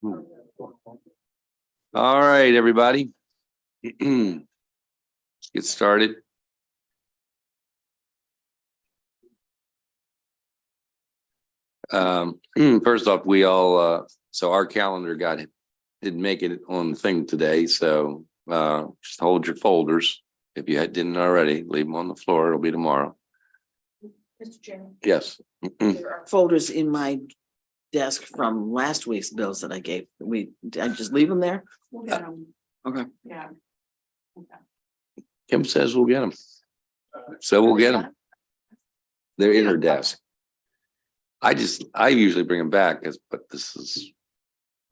All right, everybody. Let's get started. First off, we all so our calendar didn't make it on the thing today, so just hold your folders. If you didn't already, leave them on the floor. It'll be tomorrow. Mr. Chairman. Yes. There are folders in my desk from last week's bills that I gave. I just leave them there? We'll get them. Okay. Yeah. Kim says we'll get them. So we'll get them. They're in her desk. I usually bring them back, but this is.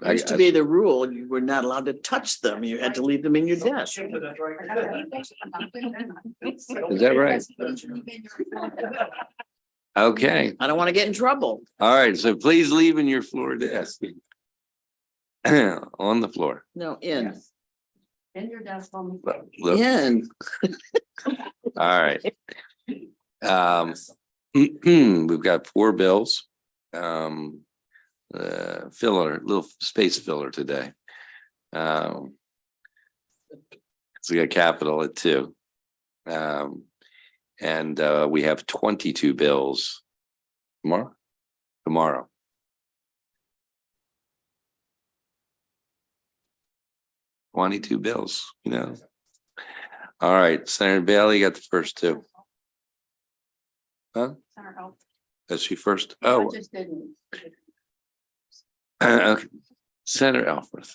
It used to be the rule, you were not allowed to touch them. You had to leave them in your desk. Is that right? Okay. I don't want to get in trouble. All right. So please leave in your floor desk. On the floor. No, in. In your desk on Look. In. All right. We've got 4 bills. Little space filler today. So we got capital at 2. And we have 22 bills tomorrow. $22 bills, All right, Senator Bailey, you got the first 2. Huh? Center Health. That's you first. I Oh, just didn't. okay. Senator Alfred.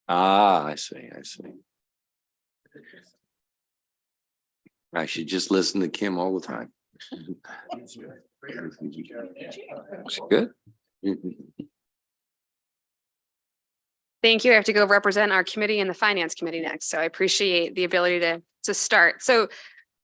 I see. I should just listen to Kim all the time. Good. Thank you. I have to go represent our committee and the Finance Committee next. So I appreciate the ability to start. So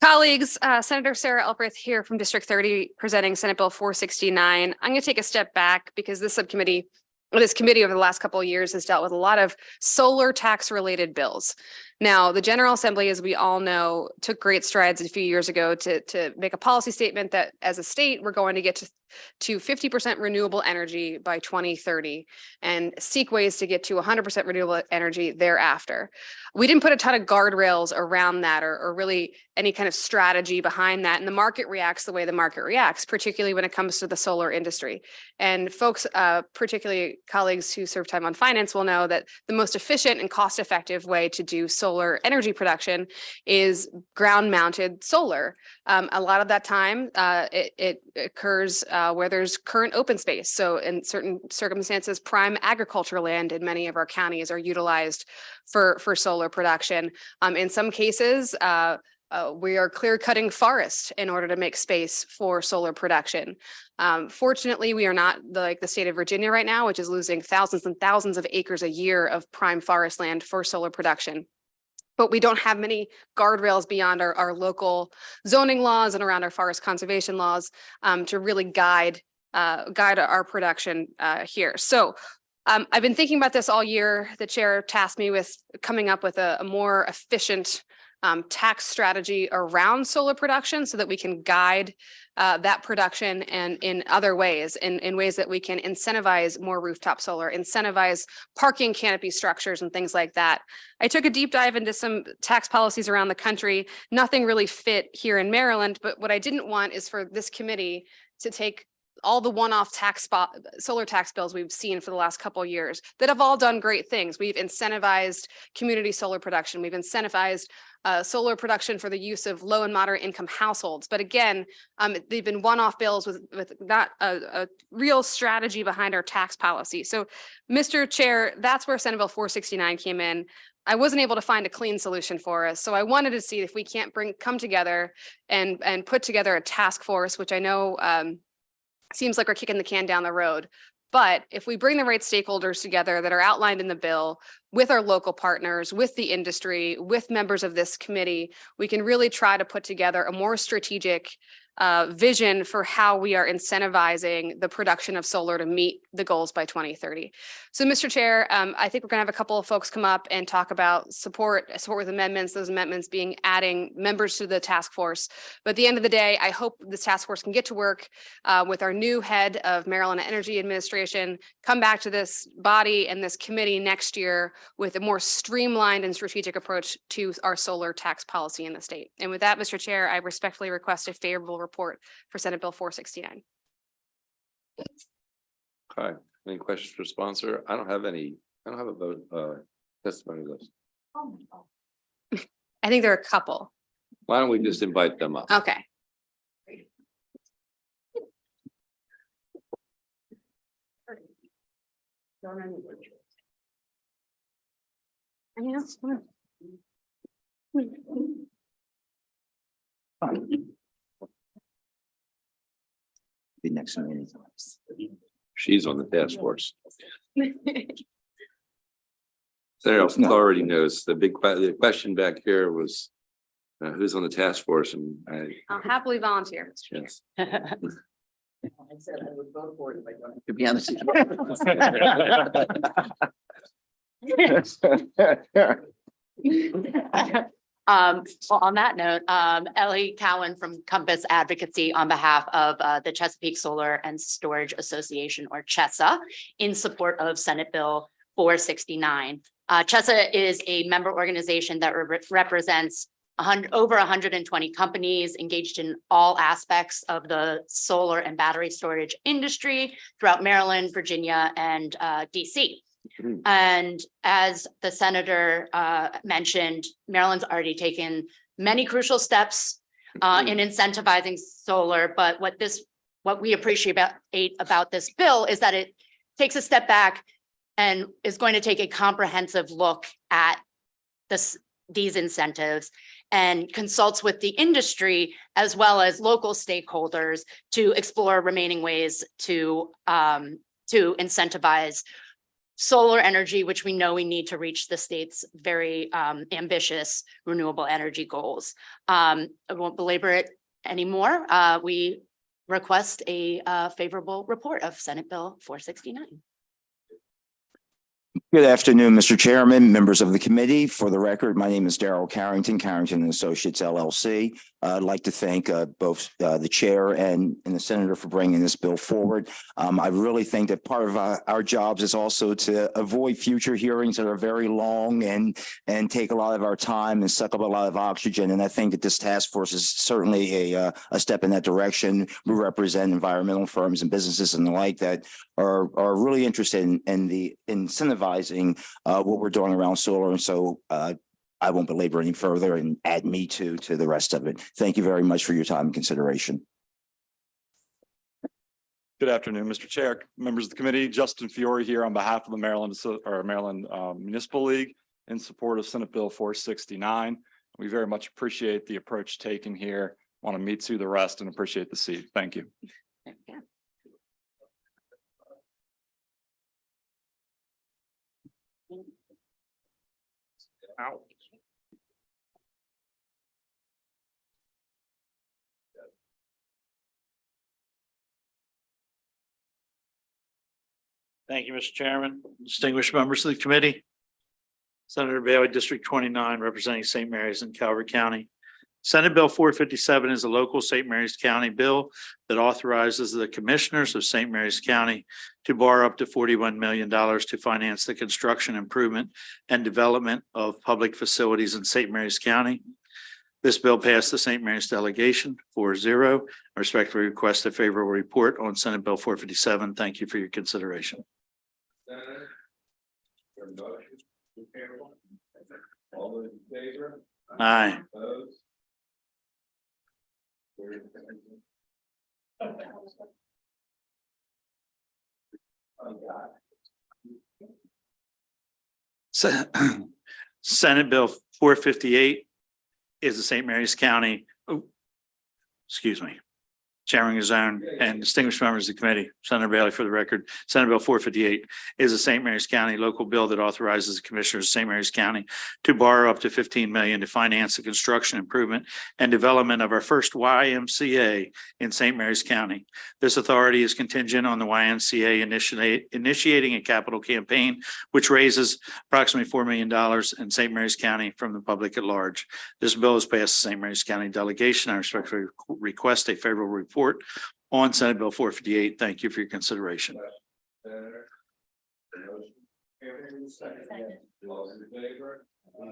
colleagues, Senator Sarah Elfreth here from District 30 presenting Senate Bill 469. I'm going to take a step back because this committee over the last couple of years has dealt with a lot of solar tax related bills. Now, the General Assembly, as we all know, took great strides a few years ago to make a policy statement that as a state, we're going to get to 50% renewable energy by 2030 and seek ways to get to 100% renewable energy thereafter. We didn't put a ton of guardrails around that or really any kind of strategy behind that. And the market reacts the way the market reacts, particularly when it comes to the solar industry. And folks, particularly colleagues who serve time on finance will know that the most efficient and cost-effective way to do solar energy production is ground-mounted solar. A lot of that time, it occurs where there's current open space. So in certain circumstances, prime agricultural land in many of our counties are utilized for solar production. In some cases, we are clear cutting forest in order to make space for solar production. Fortunately, we are not like the state of Virginia right now, which is losing thousands and thousands of acres a year of prime forest land for solar production. But we don't have many guardrails beyond our local zoning laws and around our forest conservation laws to really guide our production here. So I've been thinking about this all year. The chair tasked me with coming up with a more efficient tax strategy around solar production so that we can guide that production and in other ways, in ways that we can incentivize more rooftop solar, incentivize parking canopy structures and things like that. I took a deep dive into some tax policies around the country. Nothing really fit here in Maryland, but what I didn't want is for this committee to take all the one-off solar tax bills we've seen for the last couple of years that have all done great things. We've incentivized community solar production. We've incentivized solar production for the use of low and moderate income households. But again, they've been one-off bills with not a real strategy behind our tax policy. So, Mr. Chair, that's where Senate Bill 469 came in. I wasn't able to find a clean solution for us. So I wanted to see if we can't come together and put together a task force, which I know seems like we're kicking the can down the road. But if we bring the right stakeholders together that are outlined in the bill with our local partners, with the industry, with members of this committee, we can really try to put together a more strategic vision for how we are incentivizing the production of solar to meet the goals by 2030. So, Mr. Chair, I think we're going to have a couple of folks come up and talk about support with amendments, those amendments being adding members to the task force. But at the end of the day, I hope this task force can get to work with our new head of Maryland Energy Administration, come back to this body and this committee next year with a more streamlined and strategic approach to our solar tax policy in the state. And with that, Mr. Chair, I respectfully request a favorable report for Senate Bill 469. Okay, any questions for sponsor? I don't have a vote, testimony list. I think there are a couple. Why don't we just invite them up? Okay. Be next meeting. She's on the task force. Senator already knows the question back here was who's on the task force, and I'll happily volunteer. yes. I said I would vote for it if I wanted to be honest. Well, on that note, Ellie Cowan from Compass Advocacy on behalf of the Chesapeake Solar and Storage Association, or CHESA, in support of Senate Bill 469. CHESA is a member organization that represents over 120 companies engaged in all aspects of the solar and battery storage industry throughout Maryland, Virginia, and DC. And as the senator mentioned, Maryland's already taken many crucial steps in incentivizing solar. But what we appreciate about this bill is that it takes a step back and is going to take a comprehensive look at these incentives and consults with the industry as well as local stakeholders to explore remaining ways to incentivize solar energy, which we know we need to reach the state's very ambitious renewable energy goals. I won't belabor it anymore. We request a favorable report of Senate Bill 469. Good afternoon, Mr. Chairman, members of the committee. For the record, my name is Darrell Carrington, Carrington and Associates LLC. I'd like to thank both the chair and the senator for bringing this bill forward. I really think that part of our jobs is also to avoid future hearings that are very long and take a lot of our time and suck up a lot of oxygen. And I think that this task force is certainly a step in that direction. We represent environmental firms and businesses and the like that are really interested in the incentivizing what we're doing around solar. And so I won't belabor any further and add me to the rest of it. Thank you very much for your time and consideration. Good afternoon, Mr. Chair, members of the committee. Justin Fiore here on behalf of the Maryland Municipal League in support of Senate Bill 469. We very much appreciate the approach taken here. Want to meet through the rest and appreciate the seat. Thank you. Ow. Thank you, Mr. Chairman, distinguished members of the committee. Senator Bailey, District 29, representing St. Mary's and Calvert County. Senate Bill 457 is a local St. Mary's County bill that authorizes the commissioners of St. Mary's County to borrow up to $41 million to finance the construction, improvement, and development of public facilities in St. Mary's County. This bill passed the St. Mary's delegation 4-0. I respectfully request a favorable report on Senate Bill 457. Thank you for your consideration. All those in favor? Aye. Opposed? Senate Bill 458 is the St. Mary's County. Oh, excuse me. Chairman Gazone, and distinguished members of the committee. Senator Bailey, for the record, Senate Bill 458 is a St. Mary's County local bill that authorizes the commissioners of St. Mary's County to borrow up to 15 million to finance the construction, improvement, and development of our first YMCA in St. Mary's County. This authority is contingent on the YMCA initiating a capital campaign, which raises approximately $4 million in St. Mary's County from the public at large. This bill has passed the St. Mary's County delegation. I respectfully request a favorable report on Senate Bill 458. Thank you for your consideration.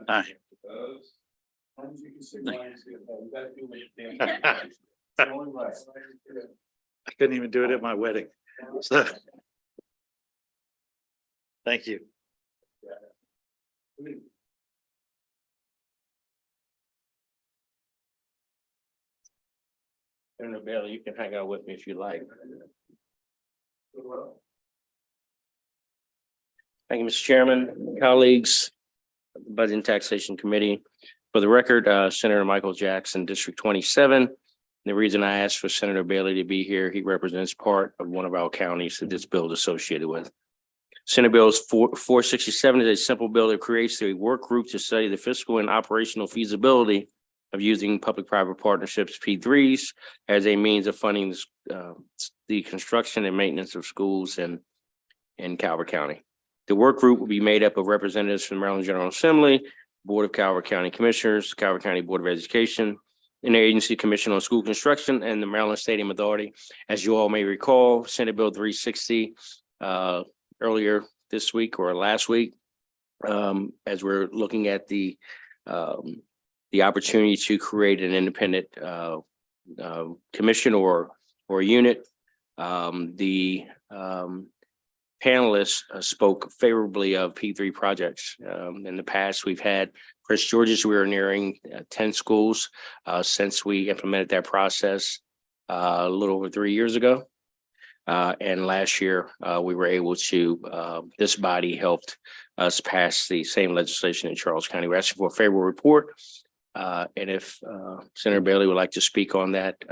Aye. I couldn't even do it at my wedding. So. Thank you. Senator Bailey, you can hang out with me if you like. Thank you, Mr. Chairman, colleagues, Budget and Taxation Committee. For the record, Senator Michael Jackson, District 27. The reason I asked for Senator Bailey to be here, he represents part of one of our counties that this bill is associated with. Senate Bill 467 is a simple bill that creates a work group to study the fiscal and operational feasibility of using public-private partnerships, P3s, as a means of funding the construction and maintenance of schools in Calvert County. The work group will be made up of representatives from the Maryland General Assembly, Board of Calvert County Commissioners, Calvert County Board of Education, Interagency Commission on School Construction, and the Maryland Stadium Authority. As you all may recall, Senate Bill 360 earlier this week or last week, as we're looking at the opportunity to create an independent commission or unit. The panelists spoke favorably of P3 projects. In the past, we've had Prince George's. We are nearing 10 schools since we implemented that process a little over 3 years ago. And last year, we were able to, this body helped us pass the same legislation in Charles County. We're asking for a favorable report. And if Senator Bailey would like to speak on that,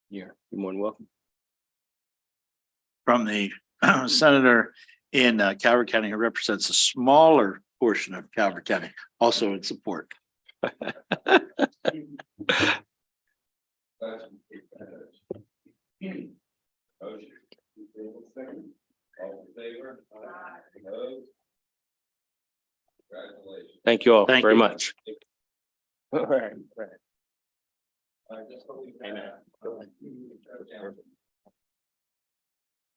you're more than welcome. From the senator in Calvert County, who represents a smaller portion of Calvert County, also in support. Thank you all Thank very you. much. All right. Amen.